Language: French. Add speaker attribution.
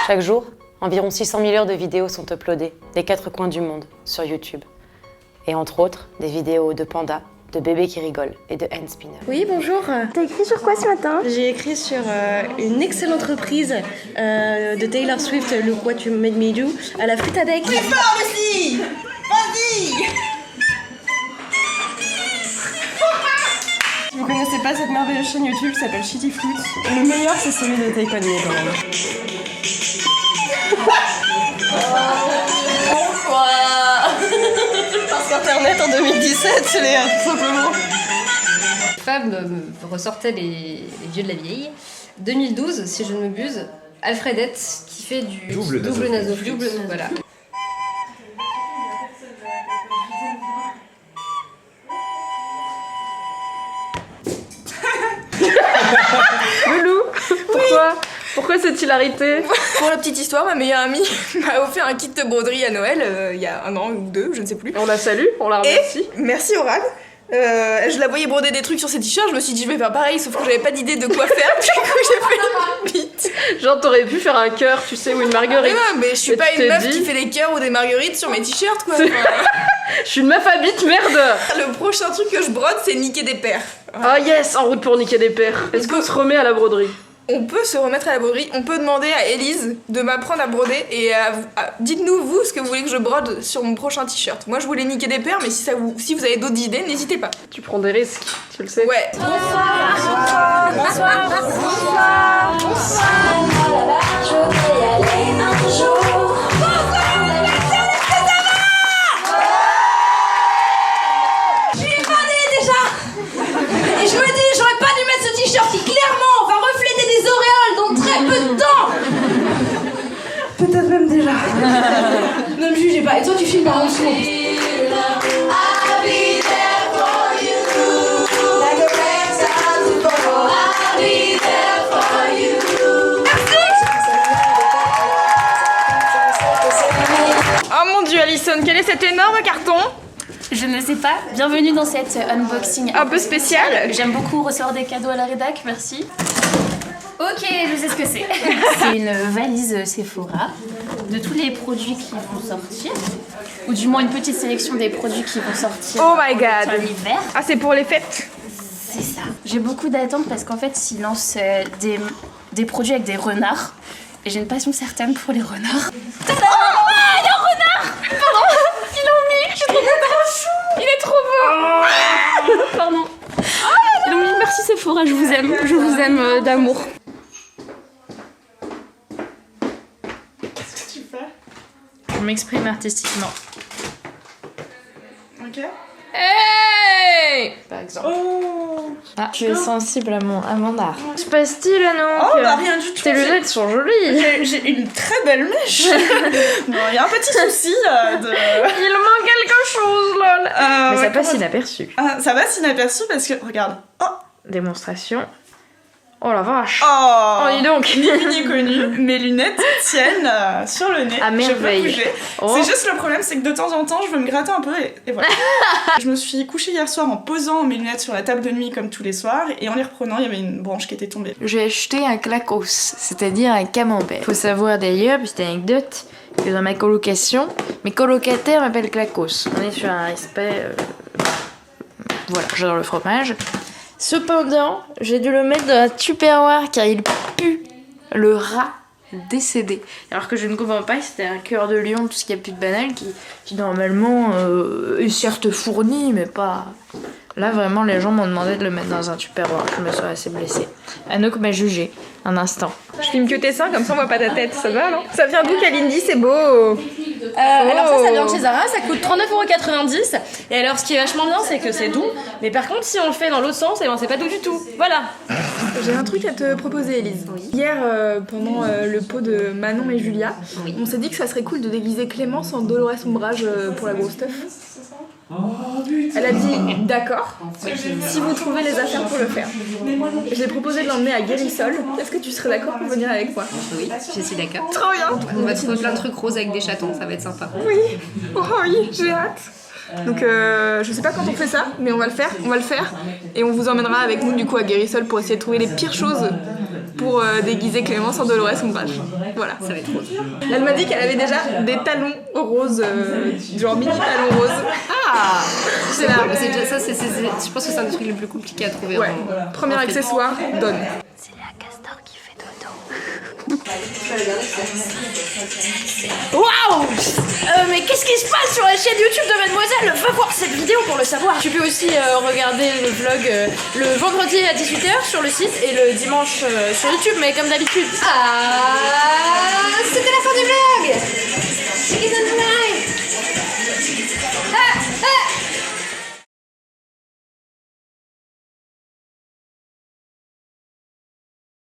Speaker 1: Chaque jour, environ 600 000 heures de vidéos sont uploadées des 4 coins du monde sur YouTube. Et entre autres, des vidéos de pandas, de bébés qui rigolent et de hand spinners.
Speaker 2: Oui, bonjour.
Speaker 3: T'as écrit sur quoi ce matin?
Speaker 2: J'ai écrit sur une excellente reprise de Taylor Swift, Look What You Made Me Do, à la Fritadec.
Speaker 4: Plus fort, Lucie! Vas-y!
Speaker 2: Si vous connaissez pas cette merveilleuse chaîne YouTube qui s'appelle Shitty Fruit, le meilleur c'est celui de Take On Me quand même. Pourquoi? Parce qu'Internet en 2017, Léa, tout simplement.
Speaker 5: Femme ressortait les vieux de la vieille. 2012, si je ne m'abuse, Alfredette qui fait du double nasoflux. Voilà.
Speaker 2: Loulou, pourquoi cette hilarité?
Speaker 4: Pour la petite histoire, ma meilleure amie m'a offert un kit de broderie à Noël il y a 1 an ou 2, je ne sais plus.
Speaker 2: On la salue, on la remercie.
Speaker 4: Et merci Aurane. Je la voyais broder des trucs sur ses t-shirts, je me suis dit je vais faire pareil, sauf que j'avais pas d'idée de quoi faire, du coup j'ai fait une bite.
Speaker 2: Genre t'aurais pu faire un cœur, tu sais, ou une marguerite.
Speaker 4: Ouais, mais je suis
Speaker 2: Et
Speaker 4: pas
Speaker 2: tu
Speaker 4: une
Speaker 2: t'es
Speaker 4: meuf
Speaker 2: dit-
Speaker 4: qui fait des cœurs ou des marguerites sur mes t-shirts quoi.
Speaker 2: Je suis une meuf à bite, merde.
Speaker 4: Le prochain truc que je brode, c'est niquer des paires.
Speaker 2: Ah yes, en route pour niquer des paires. Est-ce qu'on se remet à la broderie?
Speaker 4: On peut se remettre à la broderie, on peut demander à Élise de m'apprendre à broder et dites-nous vous ce que vous voulez que je brode sur mon prochain t-shirt. Moi je voulais niquer des paires, mais si vous avez d'autres idées, n'hésitez pas.
Speaker 2: Tu prends des risques, tu le sais.
Speaker 4: Ouais.
Speaker 6: Et je me dis, j'aurais pas dû mettre ce t-shirt qui clairement va refléter des auréoles dans très peu de temps. Peut-être même déjà. Ne me jugez pas. Et toi, tu filmes par en dessous.
Speaker 4: Oh mon dieu Alison, quel est cet énorme carton?
Speaker 7: Je ne sais pas. Bienvenue dans cette unboxing
Speaker 4: Un peu spécial.
Speaker 7: J'aime beaucoup recevoir des cadeaux à la rédac, merci. Ok, je sais ce que c'est. C'est une valise Sephora de tous les produits qui vont sortir. Ou du moins une petite sélection des produits qui vont sortir
Speaker 4: Oh my god.
Speaker 7: sur l'hiver.
Speaker 4: Ah c'est pour les fêtes.
Speaker 7: C'est ça. J'ai beaucoup d'attentes parce qu'en fait, ils lancent des produits avec des renards. Et j'ai une passion certaine pour les renards. Tada! Oh, il y a un renard! Pardon! Ils l'ont mis! Je suis trop contente! Il est trop beau! Pardon. Ils l'ont mis. Merci Sephora, je vous aime. Je vous aime d'amour.
Speaker 4: Qu'est-ce que tu fais?
Speaker 7: Je m'exprime artistiquement.
Speaker 4: Ok.
Speaker 7: Hey! Par exemple.
Speaker 4: Oh.
Speaker 3: Ah, tu es sensible à mon art. Que se passe-t-il, Anna?
Speaker 4: Oh bah rien du tout.
Speaker 3: Tes lunettes sont jolies.
Speaker 4: J'ai une très belle mèche. Non, il y a un petit souci de...
Speaker 3: Il manque quelque chose, lol. Mais ça
Speaker 4: ouais,
Speaker 3: passe
Speaker 4: comment-
Speaker 3: inaperçu.
Speaker 4: Ah, ça passe inaperçu parce que, regarde. Oh,
Speaker 3: Démonstration. Oh la vache.
Speaker 4: oh,
Speaker 3: Oh, dis donc.
Speaker 4: ni vu ni connu, mes lunettes tiennent sur le nez.
Speaker 3: À merveille.
Speaker 4: Je peux bouger.
Speaker 3: Oh.
Speaker 4: C'est juste le problème, c'est que de temps en temps, je veux me gratter un peu et voilà. Je me suis couchée hier soir en posant mes lunettes sur la table de nuit comme tous les soirs et en les reprenant, il y avait une branche qui était tombée.
Speaker 3: J'ai acheté un clacos, c'est-à-dire un camembert. Faut savoir d'ailleurs, petite anecdote, que dans ma colocation, mes colocataires m'appellent clacos. On est sur un respect... Voilà, j'adore le fromage. Cependant, j'ai dû le mettre dans un tupperware car il pue le rat décédé. Alors que je ne comprends pas, c'était un cœur de lion, tout ce qu'il y a plus de banal, qui normalement est certes fourni, mais pas... Là, vraiment, les gens m'ont demandé de le mettre dans un tupperware. Je me suis assez blessée. Anouk m'a jugé un instant.
Speaker 4: Je filme que tes seins, comme ça on voit pas ta tête, ça va non? Ça vient d'où Kalindi, c'est beau.
Speaker 2: Alors ça vient de chez Zara, ça coûte 39,90€. Et alors ce qui est vachement bien, c'est que c'est doux. Mais par contre, si on le fait dans l'autre sens, eh ben, c'est pas doux du tout. Voilà.
Speaker 4: J'ai un truc à te proposer Elise. Hier, pendant le pot de Manon et Julia, on s'est dit que ça serait cool de déguiser Clémence en Dolores Ombrage pour la grosse teuf. Elle a dit d'accord, si vous trouvez les affaires pour le faire. J'ai proposé de l'emmener à Guérissol. Est-ce que tu serais d'accord pour venir avec moi?
Speaker 5: Oui, je suis d'accord.
Speaker 4: Trop bien.
Speaker 5: On va trouver plein de trucs roses avec des chatons, ça va être sympa.
Speaker 4: Oui, oh oui, j'ai hâte. Donc je sais pas quand on fait ça, mais on va le faire et on vous emmènera avec nous du coup à Guérissol pour essayer de trouver les pires choses pour déguiser Clémence en Dolores Ombrage. Voilà.
Speaker 5: Ça va être rose.
Speaker 4: Elle m'a dit qu'elle avait déjà des talons roses, genre mini talons roses.
Speaker 5: Ah
Speaker 4: C'est là.
Speaker 5: C'est déjà ça, je pense que c'est un des trucs les plus compliqués à trouver.
Speaker 4: Ouais, premier accessoire, donne.
Speaker 7: C'est Léa Castor qui fait dodo. Waouh mais qu'est-ce qui se passe sur la chaîne YouTube de Mademoiselle? Va voir cette vidéo pour le savoir. Tu peux aussi regarder le vlog le vendredi à 18h sur le site et le dimanche sur YouTube, mais comme d'habitude.
Speaker 5: Ah, c'était la fin du vlog.